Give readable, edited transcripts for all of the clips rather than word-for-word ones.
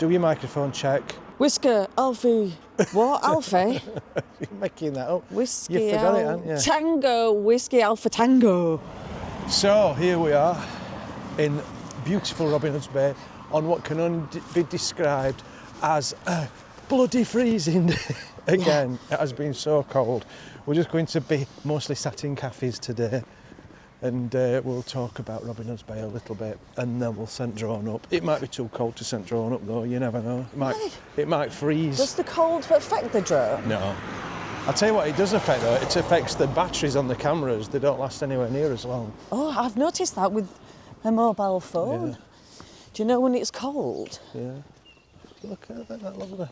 Do your microphone check. Whisker, Alfie. What? Alfie? You're making that up. Whiskey, You forgot it, haven't you? Tango, Whiskey, Alpha Tango. So here we are in beautiful Robin Hood's Bay on what can only be described as a bloody freezing day. Again, It has been so cold. We're just going to be mostly sat in cafes today, and we'll talk about Robin Hood's Bay a little bit, and then we'll send drone up. It might be too cold to send drone up though, you never know. It might freeze. Does the cold affect the drone? No. I'll tell you what it does affect though, it affects the batteries on the cameras. They don't last anywhere near as long. Oh, I've noticed that with a mobile phone. Yeah. Do you know when it's cold? Yeah. Look at that, that's lovely.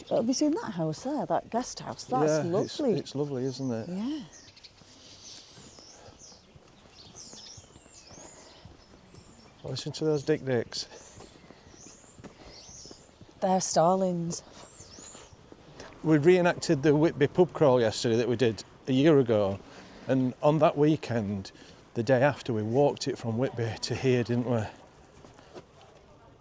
Have you seen that house there, that guest house? That's lovely. It's lovely, isn't it? Yeah. Listen to those dick-dicks. They're starlings. We reenacted the Whitby pub crawl yesterday that we did a year ago, and on that weekend, the day after, we walked it from Whitby to here, didn't we?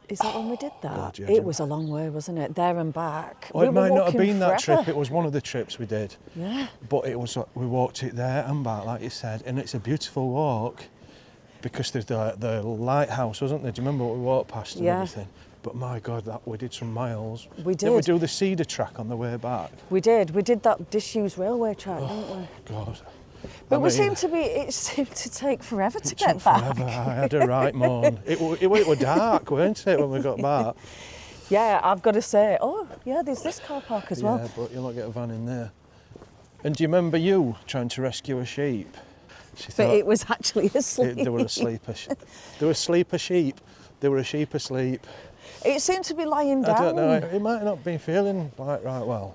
Is that when we did that? God, yeah, it was a long way, wasn't it? There and back. Well, it might not have walking been that forever. trip, it was one of the trips we did. Yeah. But it was, we walked it there and back, like you said, and it's a beautiful walk because there's the lighthouse, wasn't there? Do you remember what we walked past and everything? But my God, we did some miles. We did. Didn't we do the cedar track on the way back? We did that disused railway track, didn't we? God. But it seemed to take forever to get Took back. forever. I had a right moan. It was dark, weren't it, when we got back? Yeah, I've got to say, oh yeah, there's this car park as well. Yeah, but you'll not get a van in there. And do you remember you trying to rescue a sheep? But it was actually asleep. They were asleep. They were asleep, a sheep. They were a sheep asleep. It seemed to be lying down. I don't know. It might not be feeling like right well.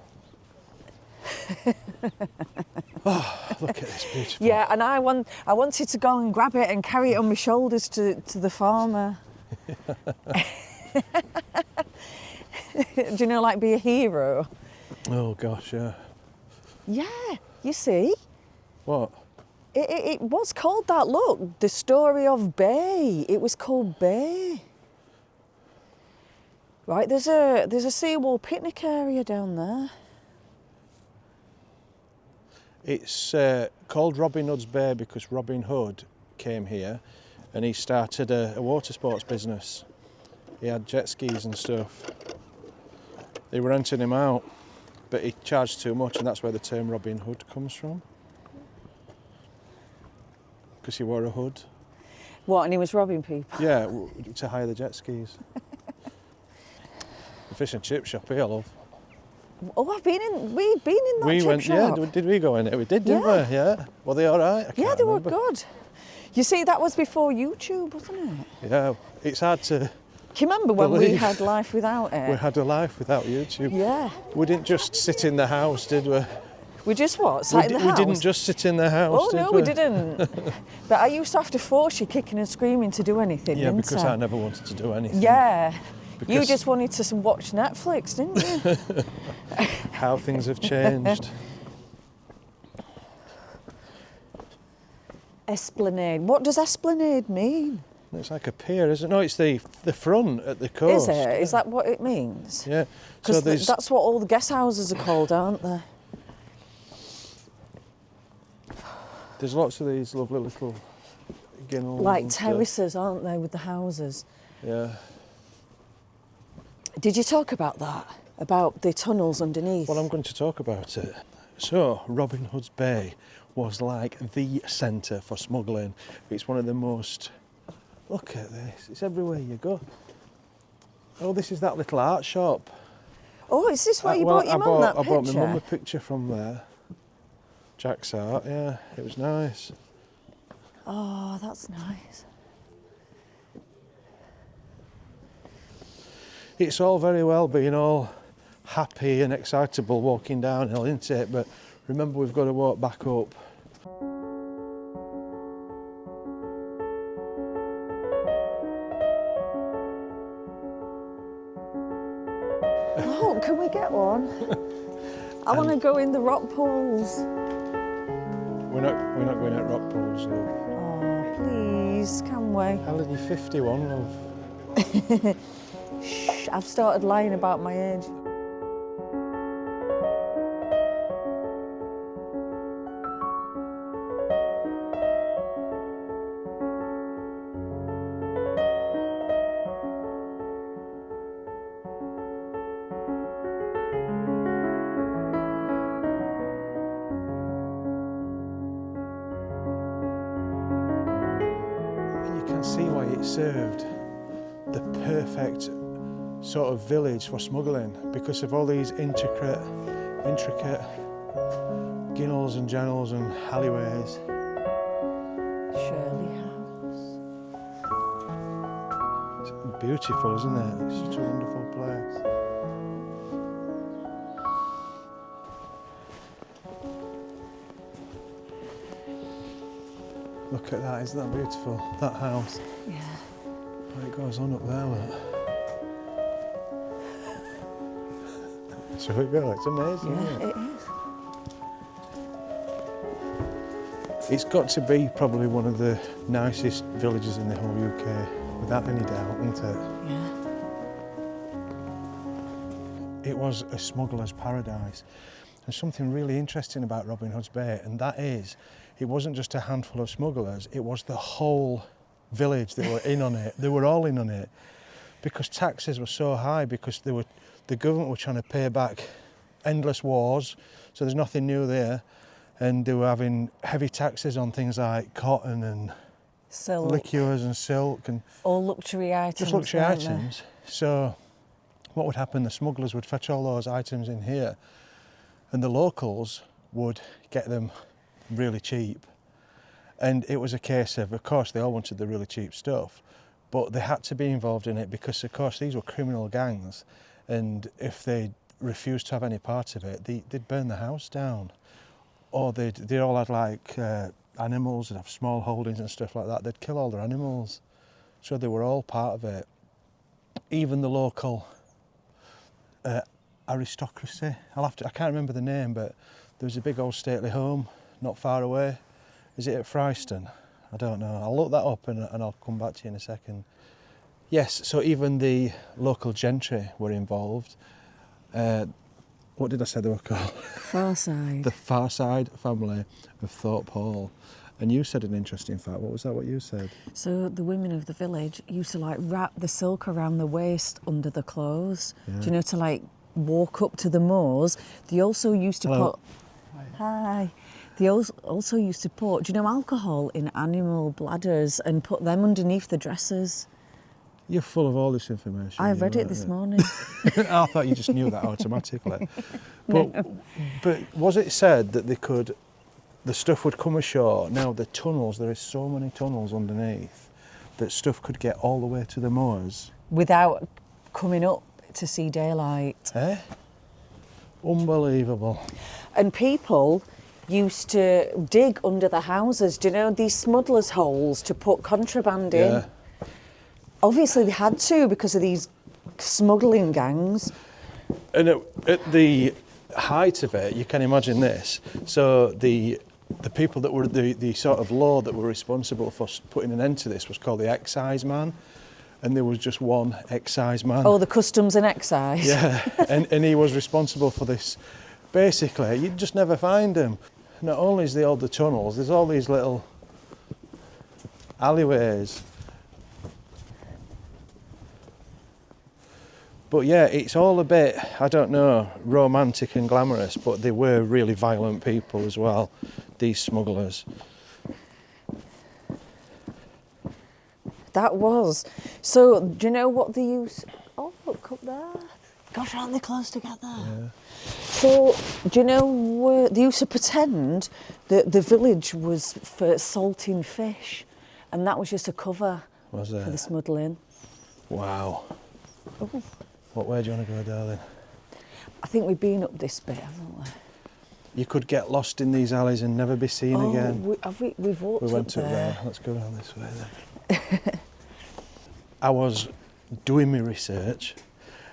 Oh, look at this, beautiful. Yeah, and I wanted to go and grab it and carry it on my shoulders to the farmer. Do you know, like be a hero? Oh gosh, yeah. Yeah, you see? What? It was called that, look, the story of Bay. It was called Bay. Right, there's a seawall picnic area down there. It's called Robin Hood's Bay because Robin Hood came here and he started a water sports business. He had jet skis and stuff. They were renting him out, but he charged too much, and that's where the term Robin Hood comes from. Because he wore a hood. What, and he was robbing people? Yeah, to hire the jet skis. The fish and chip shop here, love. Oh, we've been in that chip shop. Yeah, did we go in it? We did, didn't we? Yeah. Were they all right? Yeah, they were good. You see, that was before YouTube, wasn't it? Yeah, it's hard to... Can you remember when we had life without it? We had a life without YouTube. Yeah. We didn't just sit in the house, did we? We just what? Sat in the house? We didn't just sit in the house, Oh, did no, we didn't. But I used to have to force you kicking and screaming to do anything, Yeah, didn't because I never wanted to do anything. Yeah. Because you just wanted to watch Netflix, didn't you? How things have changed. Esplanade. What does esplanade mean? It's like a pier, isn't it? No, it's the front at the coast. Is it? Is that what it means? Yeah. Because that's what all the guest houses are called, aren't they? There's lots of these lovely little ginnels. Like terraces, aren't they, with the houses? Yeah. Did you talk about that? About the tunnels underneath? Well, I'm going to talk about it. So, Robin Hood's Bay was like the centre for smuggling. It's one of the most... Look at this, it's everywhere you go. Oh, this is that little art shop. Oh, is this where you bought your mum that picture? I bought my mum a picture from there. Jack's art, yeah, it was nice. Oh, that's nice. It's all very well being all happy and excitable walking downhill, isn't it? But remember, we've got to walk back up. Oh, can we get one? I want to go in the rock pools. We're not going at rock pools, love. Oh, please, can we? Helen, you're 51, love. Shh, I've started lying about my age. And you can see why it served the perfect sort of village for smuggling, because of all these intricate ginnels and jennels and alleyways. Shirley House. It's beautiful, isn't it? It's such a wonderful place. Look at that, isn't that beautiful? That house. Yeah. Oh, it goes on up there, look. Shall we go? It's amazing, Yeah, isn't it? it is. It's got to be probably one of the nicest villages in the whole UK, without any doubt, isn't it? Yeah. It was a smuggler's paradise. There's something really interesting about Robin Hood's Bay, and that is, it wasn't just a handful of smugglers, it was the whole village that were in on it. They were all in on it, because taxes were so high, because the government were trying to pay back endless wars, so there's nothing new there, and they were having heavy taxes on things like cotton and Silk. liqueurs and silk and All luxury items. just luxury weren't they? items. So what would happen, the smugglers would fetch all those items in here, and the locals would get them really cheap. And it was a case of course, they all wanted the really cheap stuff, but they had to be involved in it because, of course, these were criminal gangs, and if they refused to have any part of it, they'd burn the house down. Or they all had like animals, they'd have small holdings and stuff like that. They'd kill all their animals. So they were all part of it. Even the local aristocracy. I can't remember the name, but there was a big old stately home not far away. Is it at Fryston? I don't know. I'll look that up and I'll come back to you in a second. Yes, so even the local gentry were involved. What did I say they were called? Farside. The Farside family of Thorpe Hall. And you said an interesting fact. What was that, what you said? So the women of the village used to like wrap the silk around the waist under the clothes. Yeah. Do you know, to like walk up to the moors. They also used to Hello. put... Hi. They also used to put, do you know, alcohol in animal bladders and put them underneath the dresses. You're full of all this information. I read it this morning. I thought you just knew that automatically. But was it said that the stuff would come ashore? Now the tunnels, there is so many tunnels underneath that stuff could get all the way to the moors. Without coming up to see daylight. Eh? Unbelievable. And people used to dig under the houses, do you know, these smugglers' holes to put contraband in. Yeah. Obviously they had to because of these smuggling gangs. And at the height of it, you can imagine this. So the people that were the sort of law that were responsible for putting an end to this was called the excise man. And there was just one excise man. Oh, the customs and excise. Yeah, and he was responsible for this. Basically, you'd just never find him. Not only is there all the tunnels, there's all these little alleyways. But yeah, it's all a bit, I don't know, romantic and glamorous, but they were really violent people as well, these smugglers. That was. So, do you know what they used? Oh, look up there. Gosh, aren't they close together? Yeah. So, do you know, they used to pretend that the village was for salting fish, and that was just a cover Was for the it? smuggling. Wow. Oh, What way do you want to go, darling? I think we've been up this bit, haven't we? You could get lost in these alleys and never be seen again. We've walked We went up up there. there. Let's go around this way then. I was doing my research,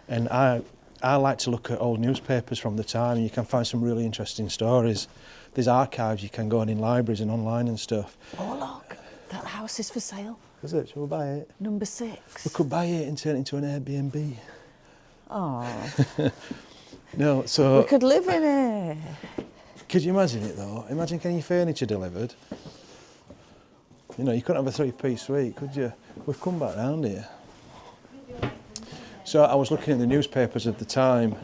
and I like to look at old newspapers from the time, and you can find some really interesting stories. There's archives you can go on in libraries and online and stuff. Oh, look, that house is for sale. is it? Shall we buy it? Number 6. We could buy it and turn it into an Airbnb. Oh. No, so... We could live in it. Could you imagine it though? Imagine getting your furniture delivered. You know, you couldn't have a 3-piece suite, could you? We've come back round here. So I was looking at the newspapers at the time,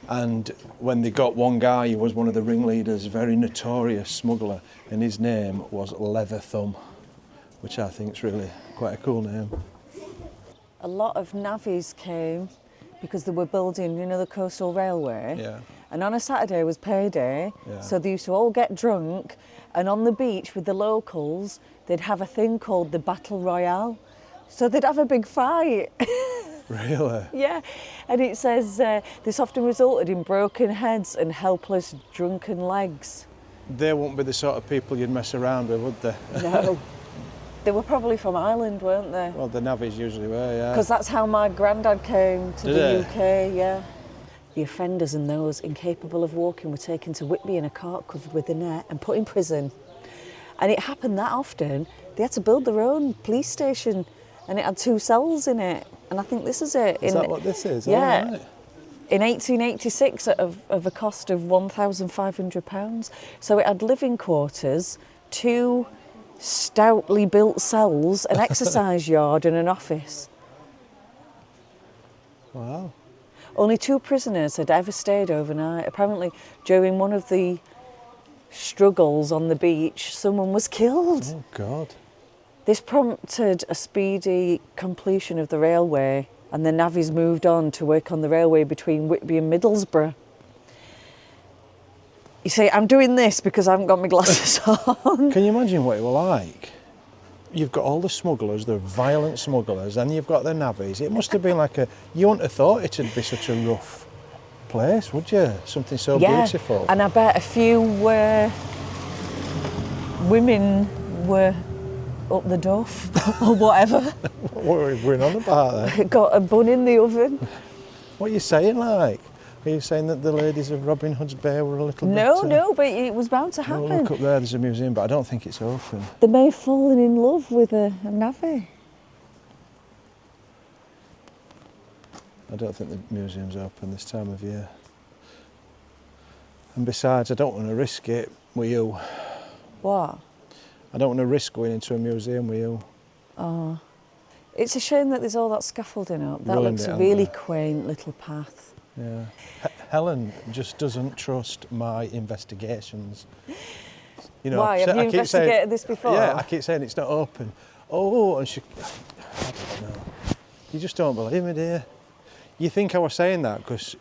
and when they got one guy who was one of the ringleaders, very notorious smuggler, and his name was Leather Thumb, which I think is really quite a cool name. A lot of navvies came because they were building, you know, the coastal railway. Yeah. And on a Saturday was payday, Yeah. so they used to all get drunk, and on the beach with the locals, they'd have a thing called the Battle Royale. So they'd have a big fight. Really? Yeah, and it says this often resulted in broken heads and helpless drunken legs. They won't be the sort of people you'd mess around with, would they? No. They were probably from Ireland, weren't they? Well, the navvies usually were, yeah. Because that's how my granddad came to Did the he? UK, yeah. The offenders and those incapable of walking were taken to Whitby in a cart covered with a net and put in prison. And it happened that often, they had to build their own police station, and it had 2 cells in it. And I think this is it. Is that what this is? Yeah. Oh, right. In 1886, of a cost of £1,500. So it had living quarters, 2 stoutly built cells, an exercise yard and an office. Wow. Only 2 prisoners had ever stayed overnight. Apparently, during one of the struggles on the beach, someone was killed. Oh, God. This prompted a speedy completion of the railway, and the navvies moved on to work on the railway between Whitby and Middlesbrough. You see, I'm doing this because I haven't got my glasses on. Can you imagine what it was like? You've got all the smugglers, the violent smugglers, and you've got the navvies. It must have been like a... You wouldn't have thought it'd be such a rough place, would you? Something so beautiful. And I bet a few women were up the duff or whatever. What are we going on about then? Got a bun in the oven. What are you saying, like? Are you saying that the ladies of Robin Hood's Bay were a little bit... No, but it was bound to Oh, happen. look up there, there's a museum, but I don't think it's open. They may have fallen in love with a navvy. I don't think the museum's open this time of year. And besides, I don't want to risk it with you. What? I don't want to risk going into a museum with you. Oh. It's a shame that there's all that scaffolding up. That Ruined looks it, a haven't really they? quaint little path. Yeah. Helen just doesn't trust my investigations. You know, Why? Have you I keep saying- investigated this before? Yeah, I keep saying it's not open. Oh, and she... I don't know. You just don't believe me, dear. You think I was saying that because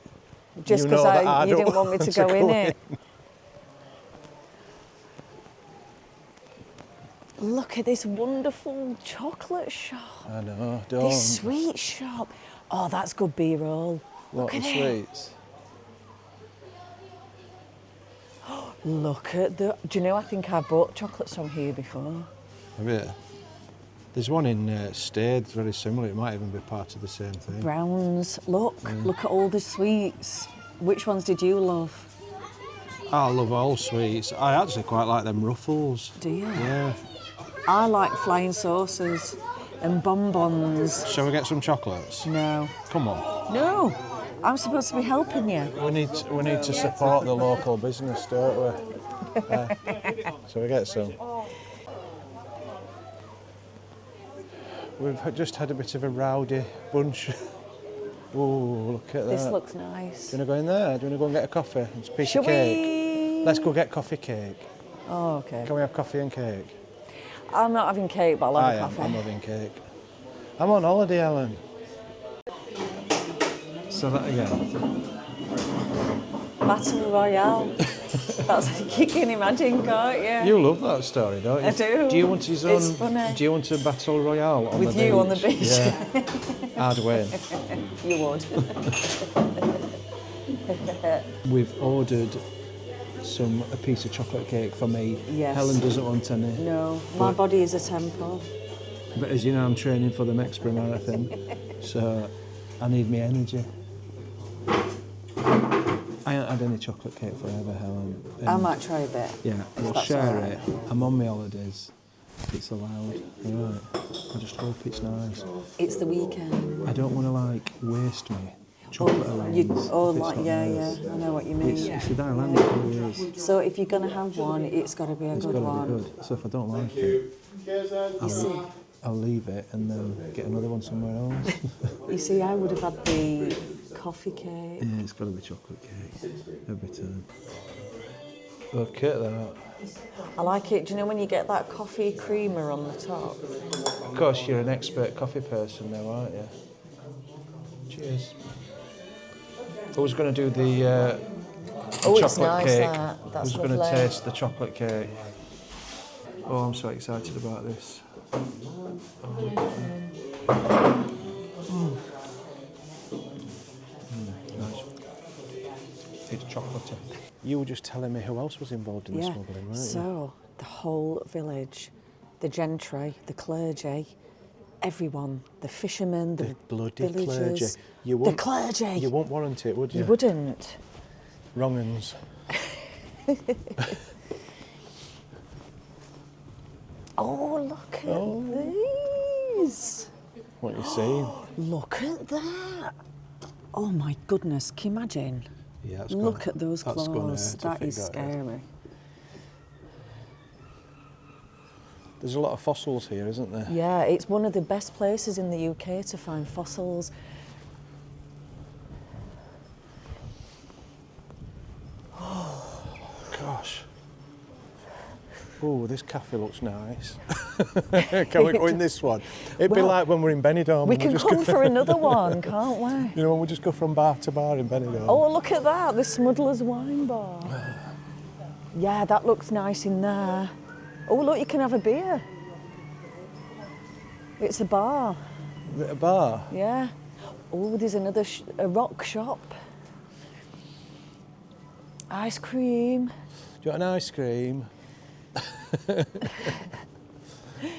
Just you know because that I you don't didn't want me to go in it. Look at this wonderful chocolate shop. I know, don't. This sweet shop. Oh, that's good B-roll. What, Look at the it. sweets? Look at the... Do you know, I think I've bought chocolates from here before. Have you? There's one in Stade, very similar. It might even be part of the same thing. Browns. Look at all the sweets. Which ones did you love? I love all sweets. I actually quite like them ruffles. Do you? Yeah. I like flying saucers and bonbons. Shall we get some chocolates? No. Come on. No. I'm supposed to be helping you. We need to support the local business, don't we? So we get some. We've just had a bit of a rowdy bunch. Oh, look at that. This looks nice. Do you want to go in there? Do you want to go and get a coffee? It's a piece Shall of cake. we? Let's go get coffee cake. Oh, okay. Can we have coffee and cake? I'm not having cake, but I'll have a coffee. I'm having cake. I'm on holiday, Ellen. So that again. Battle Royale. That's you can imagine, can't you? You love that story, don't you? I do. Do you want his It's own? funny. Do you want a battle royale on With the beach? you on the beach. Yeah. I'd win. You would. We've ordered a piece of chocolate cake for me. Yes. Helen doesn't want any. No, my body is a temple. But as you know, I'm training for the Express Marathon, so I need my energy. I haven't had any chocolate cake forever, Helen. I might try a bit. Yeah, we'll that's share all right. it. I'm on my holidays. It's allowed. Right. I just hope it's nice. It's the weekend. I don't want to like waste me chocolate allowance. Yeah, I know what you mean. It's a Icelandic, it really is. So if you're going to have one, it's got to be a good one. Be good. So if I don't like it, I'll leave it and then get another one somewhere else. You see, I would have had the coffee cake. Yeah, it's got to be chocolate cake every time. Look at that. I like it. Do you know when you get that coffee creamer on the top? Of course, you're an expert coffee person now, aren't you? Cheers. I was going to do the chocolate it's nice, cake. that. That's I was going to lovely. taste the chocolate cake. Oh, I'm so excited about this. Nice. It's chocolatey. You were just telling me who else was involved in the smuggling, weren't you? So the whole village, the gentry, the clergy, everyone, the fishermen, the bloody villagers, clergy. the clergy. You won't warrant it, would you? You wouldn't. Wrong uns. Oh, look at these. What you seeing? Look at that. Oh my goodness, can you imagine? Yeah, Look at those that's claws. gonna That is scary. There's a lot of fossils here, isn't there? Yeah, it's one of the best places in the UK to find fossils. Gosh. Oh, this cafe looks nice. Can we go in this one? It'd be like when we're in Benidorm. We can come for another one, can't we? You know, when we just go from bar to bar in Benidorm. Oh, look at that, the Smugglers wine bar. Yeah, that looks nice in there. Oh, look, you can have a beer. It's a bar. Is it a bar? Yeah. Oh, there's another a rock shop. Ice cream. Do you want an ice cream?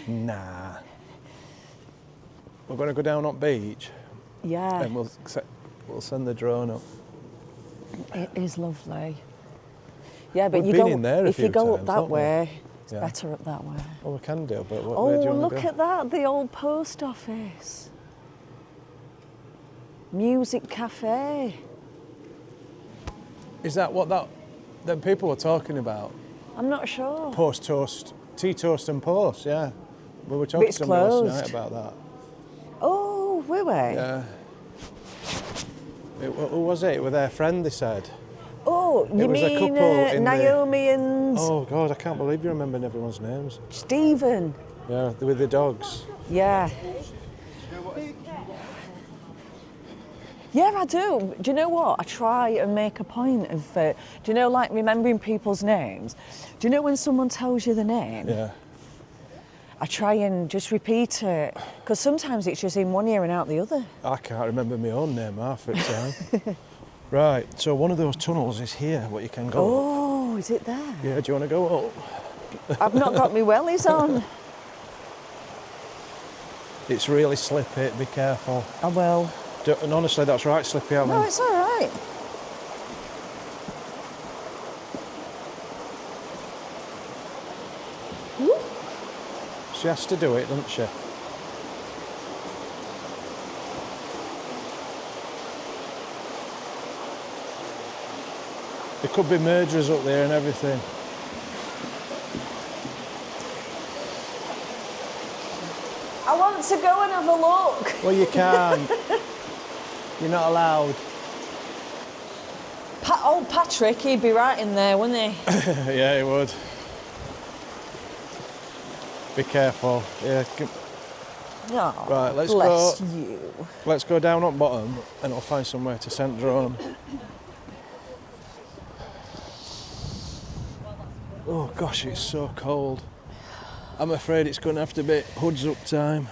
Nah. We're going to go down on beach. Yeah. And we'll send the drone up. It is lovely. Yeah, but We've you been go in there a if you few go up times, that haven't we? way. It's Yeah. better up that way. Well, we can do, but where do Oh, you want look to go? at that, the old post office. Music cafe. Is that what them people were talking about? I'm not sure. Post toast, tea toast and post, yeah. We were talking it's to somebody last closed. night about that. Oh, were we? Yeah. Who was it? With their friend, they said. Oh, you was a mean couple in the- Naomi and Oh God, I can't believe you remembered everyone's names. Stephen? Yeah, with the dogs. Yeah. Yeah, I do. Do you know what? I try and make a point of, do you know, like remembering people's names? Do you know when someone tells you the name? Yeah. I try and just repeat it, because sometimes it's just in one ear and out the other. I can't remember my own name half the time. Right, so one of those tunnels is here, what you can go up. Oh, is it there? Yeah, do you want to go up? I've not got my wellies on. It's really slippy, be careful. I will. And honestly, that's right, slippy. I No, mean. it's all right. Woo. She has to do it, doesn't she? There could be murderers up there and everything. I want to go and have a look. Well, you can't. You're not allowed. Old Patrick, he'd be right in there, wouldn't he? Yeah, he would. Be careful. Yeah. Oh, Right, let's bless go. you. Let's go down on bottom and I'll find somewhere to send drone. Oh gosh, it's so cold. I'm afraid it's going to have to be hoods up time.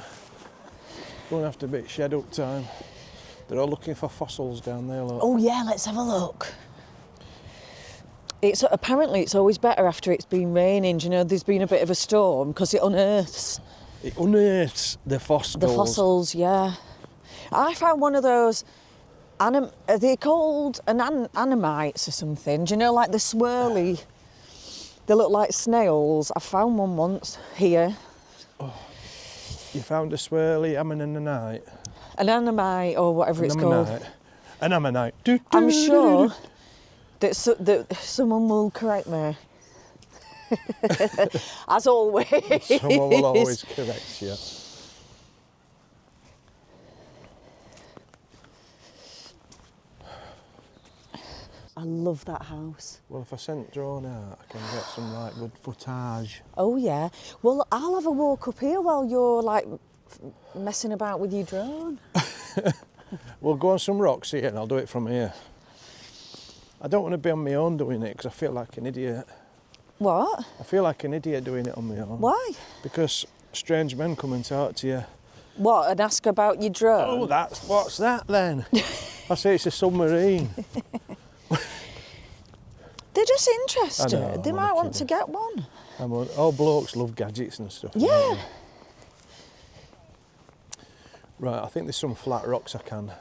Going to have to be shed up time. They're all looking for fossils down there, look. Oh yeah, let's have a look. It's apparently it's always better after it's been raining. Do you know, there's been a bit of a storm because it unearths It unearths the fossils. the fossils. Yeah, I found one of those. Are they called anamites or something? Do you know, like the swirly? They look like snails. I found one once here. You found a swirly ammonite. An ammonite or whatever it's called. An ammonite. I'm sure that, that someone will correct me. As always. Someone will always correct you. I love that house. Well, if I send drone out, I can get some like good footage. Oh yeah. Well, I'll have a walk up here while you're like messing about with your drone. We'll go on some rocks here and I'll do it from here. I don't want to be on my own doing it because I feel like an idiot. What? I feel like an idiot doing it on my own. Why? Because strange men come and talk to you. What, and ask about your drone? Oh, what's that then? I say it's a submarine. They're just interested. I know, they I'm might want to kidding. get one. All blokes love gadgets and stuff. Yeah. Don't they? Right, I think there's some flat rocks I can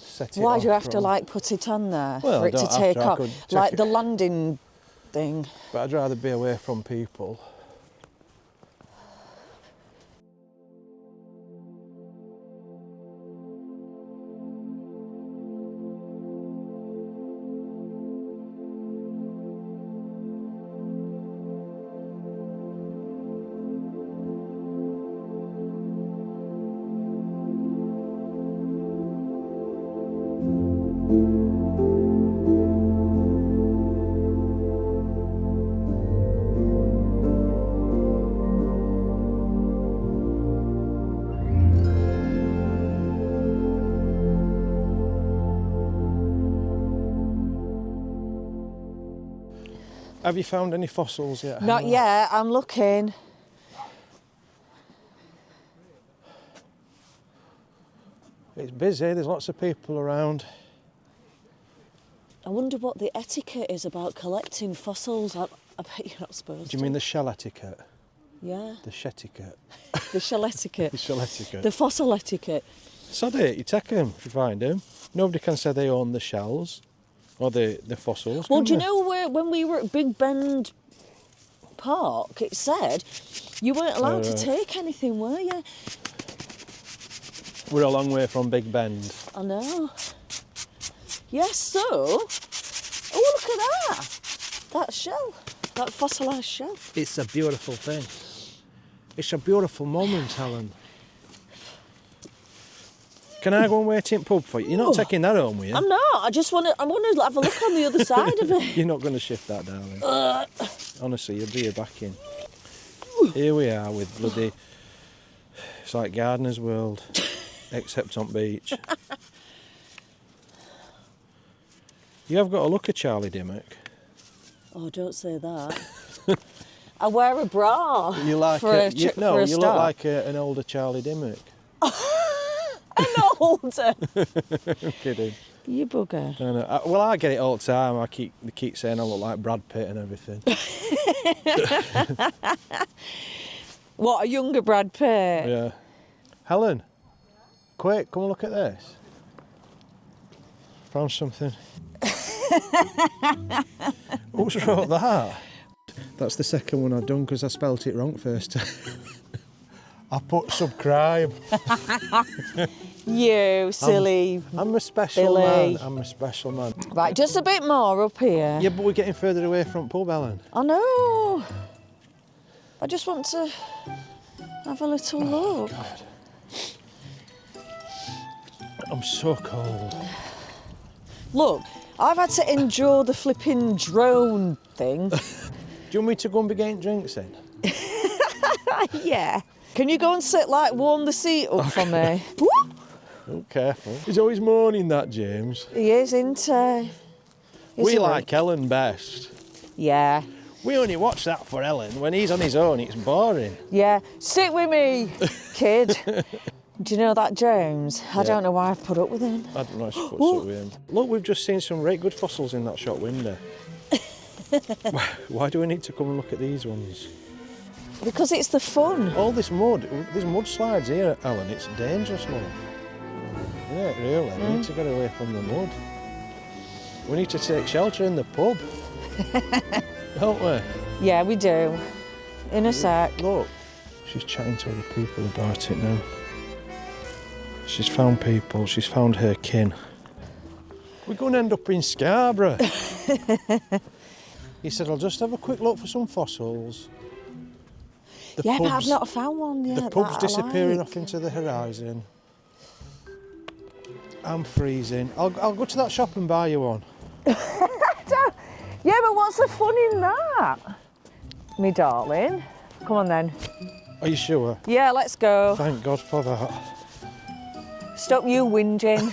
set it Why off do you have to from. like put it on there Well, for I it to don't have take to, I off? could take Like it. the landing thing. But I'd rather be away from people. Have you found any fossils yet? Not Hannah? yet, I'm looking. It's busy, there's lots of people around. I wonder what the etiquette is about collecting fossils. I bet you're not supposed Do you mean the shell etiquette? Yeah, The shetiquette? the shell etiquette. The shell etiquette. The fossil etiquette. Sod it, you take them if you find them. Nobody can say they own the shells or the fossils. Well, can do you they? know when we were at Big Bend Park, it said you weren't allowed to take anything, were you? We're a long way from Big Bend. I know. Yes, so. Oh, look at that! That shell, that fossilised shell. It's a beautiful thing. It's a beautiful moment, Helen. Can I go and wait in pub for you? You're not taking that home with you? I'm not. I want to have a look on the other side of it. You're not going to shift that, darling. Honestly, you'll be here back in. Here we are with bloody... It's like Gardener's World, except on beach. You have got a look at Charlie Dimmock. Oh, don't say that. I wear a bra. You like for a you for a look start. like an older Charlie Dimmock. An older. I'm kidding. You bugger. No, no. Well, I get it all the time. They keep saying I look like Brad Pitt and everything. What, a younger Brad Pitt? Yeah. Helen, quick, come and look at this. Found something. Who's wrote that? That's the second one I've done because I spelt it wrong first time. I put subscribe. You silly. I'm a special Billy. man. I'm a special man. Right, just a bit more up here. Yeah, but we're getting further away from pub, Helen. I know. I just want to have a little look. God. I'm so cold. Look, I've had to endure the flipping drone thing. Do you want me to go and be getting drinks in? Yeah. Can you go and warm the seat up for me? Oh, careful. He's always moaning that, James. He is, isn't he? We Isn't he? like Ellen best. Yeah. We only watch that for Ellen. When he's on his own, it's boring. Yeah. Sit with me, kid. Do you know that James? I don't know why I've put up with him. I don't know if she puts up with him. Look, we've just seen some right good fossils in that shop window. Why do we need to come and look at these ones? Because it's the fun. All this mud, there's mudslides here, Ellen. It's dangerous, love. Yeah, really. We need to get away from the mud. We need to take shelter in the pub. Don't we? Yeah, we do. In a sec. Look, She's chatting to other people about it now. She's found people, she's found her kin. We're going to end up in Scarborough. He said, I'll just have a quick look for some fossils. The Yeah, but I've pubs- not found one yet. The pub's that I disappearing like. off into the horizon. I'm freezing. I'll go to that shop and buy you one. Yeah, but what's the fun in that? Me darling. Come on then. Are you sure? Yeah, let's go. Thank God for that. Stop you whinging.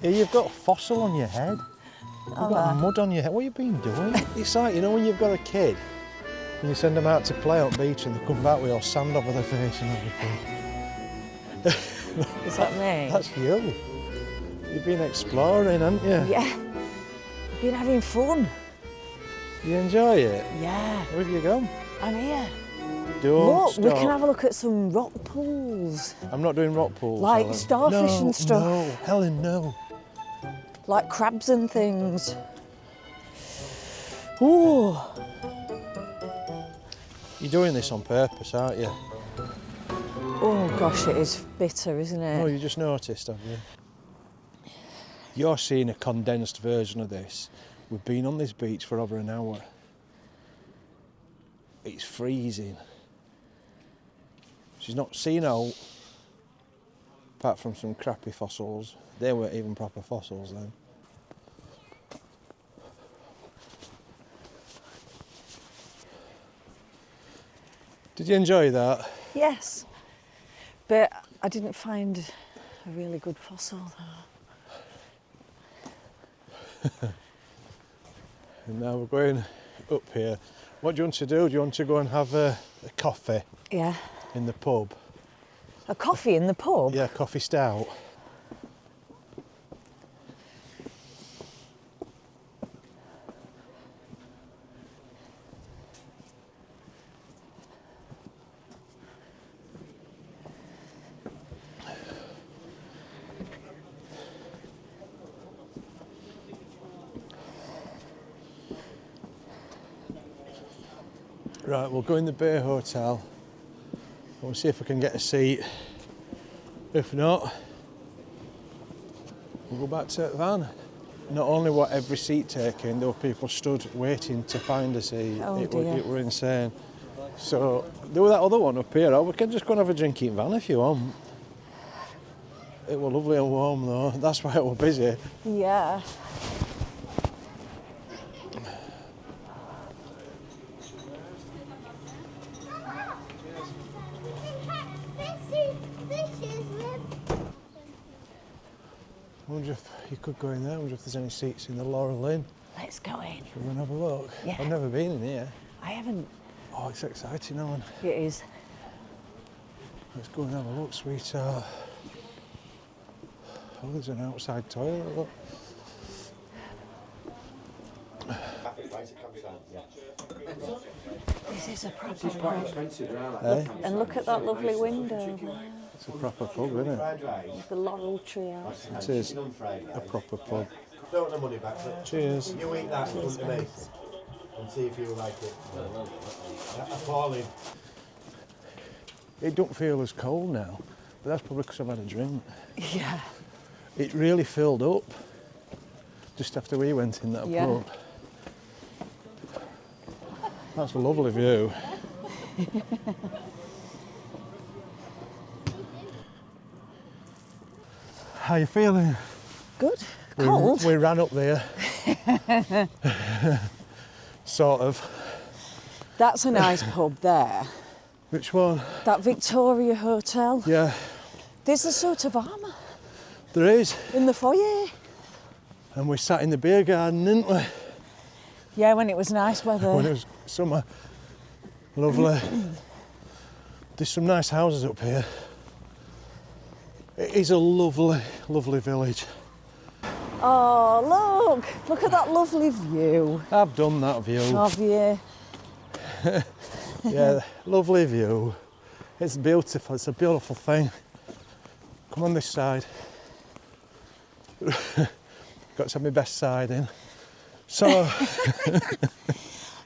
Here you've got a fossil on your head. You've got mud on your head. What have you been doing? It's like, you know, when you've got a kid and you send them out to play on the beach and they come back with all sand over their face and everything. Is that me? That's you. You've been exploring, haven't you? Yeah. I've been having fun. You enjoy it? Yeah. Where have you gone? I'm here. Don't Look, stop. we can have a look at some rock pools. I'm not doing rock pools, Like Helen. starfish No, and stuff. No, Helen, no. Like crabs and things. Ooh. You're doing this on purpose, aren't you? Oh gosh, it is bitter, isn't it? Oh, you just noticed, have you? You're seeing a condensed version of this. We've been on this beach for over an hour. It's freezing. She's not seen out, apart from some crappy fossils. They weren't even proper fossils then. Did you enjoy that? Yes. But I didn't find a really good fossil though. And now we're going up here. What do you want to do? Do you want to go and have a coffee Yeah. in the pub? A coffee in the pub? Yeah, coffee stout. Right, we'll go in the Bay Hotel. We'll see if I can get a seat. If not, we'll go back to the van. Not only were every seat taken, there were people stood waiting to find a seat. Oh, it dear. were insane. So there was that other one up here. Oh, we can just go and have a drink in van if you want. It was lovely and warm though. That's why it was busy. Yeah. I wonder if you could go in there. I wonder if there's any seats in the Laurel Inn. Let's go in. Shall we go and have a look? Yeah. I've never been in here. I haven't. Oh, it's exciting, Alan. It is. Let's go and have a look, sweetheart. Oh, there's an outside toilet, look. This is a proper pub. Eh? And look at that lovely window. It's a proper pub, isn't it? With the laurel tree out. It is a proper pub. Don't want the money back. Cheers. You eat that and come to me and see if you like it. Appalling. It don't feel as cold now, but that's probably because I've had a drink. Yeah. It really filled up just after we went in that Yeah. pub. That's a lovely view. How you feeling? Good. Cold. We ran up there. Sort of. That's a nice pub there. Which one? That Victoria Hotel. Yeah, There's a suit of armour there is. in the foyer. And we sat in the beer garden, didn't we? Yeah, when it was nice weather. When it was summer. Lovely. There's some nice houses up here. It is a lovely, lovely village. Oh, look! Look at that lovely view. I've done that view. Have you? Yeah, lovely view. It's beautiful, it's a beautiful thing. Come on this side. Got to have my best side in. So,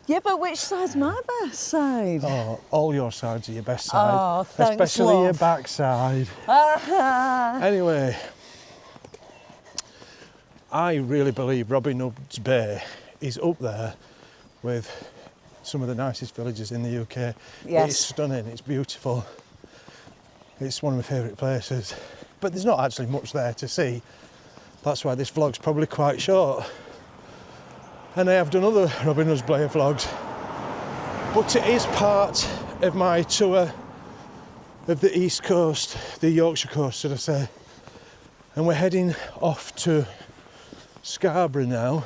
Yeah, but which side's my best side? Oh, all your sides are your best side. Oh, thanks, especially your love. backside. Ah. Anyway, I really believe Robin Hood's Bay is up there with some of the nicest villages in the UK. Yes. It's stunning, it's beautiful. It's one of my favourite places. But there's not actually much there to see. That's why this vlog's probably quite short. And I have done other Robin Hood's Bay vlogs. But it is part of my tour of the East Coast, the Yorkshire coast, should I say. And we're heading off to Scarborough now.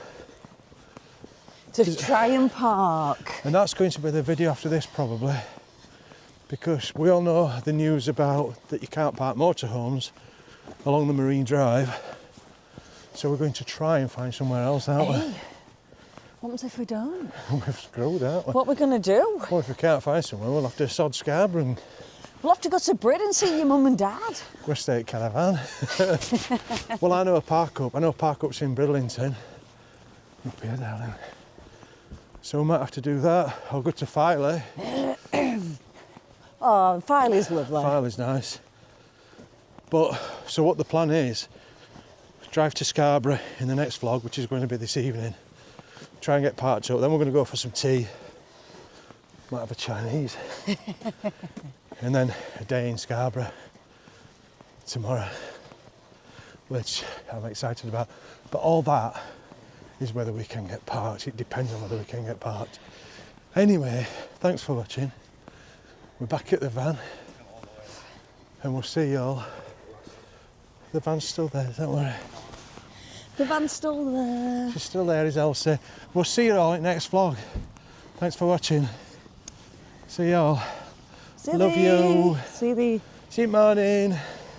To try and park. And that's going to be the video after this probably, because we all know the news about that you can't park motorhomes along the Marine Drive. So we're going to try and find somewhere else, aren't we? What happens if we don't? We're screwed, aren't we? What are we going to do? Well, if we can't find somewhere, we'll have to sod Scarborough and We'll have to go to Brid and see your mum and dad. go stay at Caravan. Well, I know a park up. I know a park up's in Bridlington. Up here, darling. So we might have to do that. I'll go to Filey. Oh, Filey's lovely. Filey's nice. But, so what the plan is, drive to Scarborough in the next vlog, which is going to be this evening. Try and get parked up. Then we're going to go for some tea. Might have a Chinese. And then a day in Scarborough tomorrow, which I'm excited about. But all that is whether we can get parked. It depends on whether we can get parked. Anyway, thanks for watching. We're back at the van and we'll see you all. The van's still there, don't worry. The van's still there. She's still there, is Elsie. We'll see you all in the next vlog. Thanks for watching. See you all. Love you. See you. See you morning.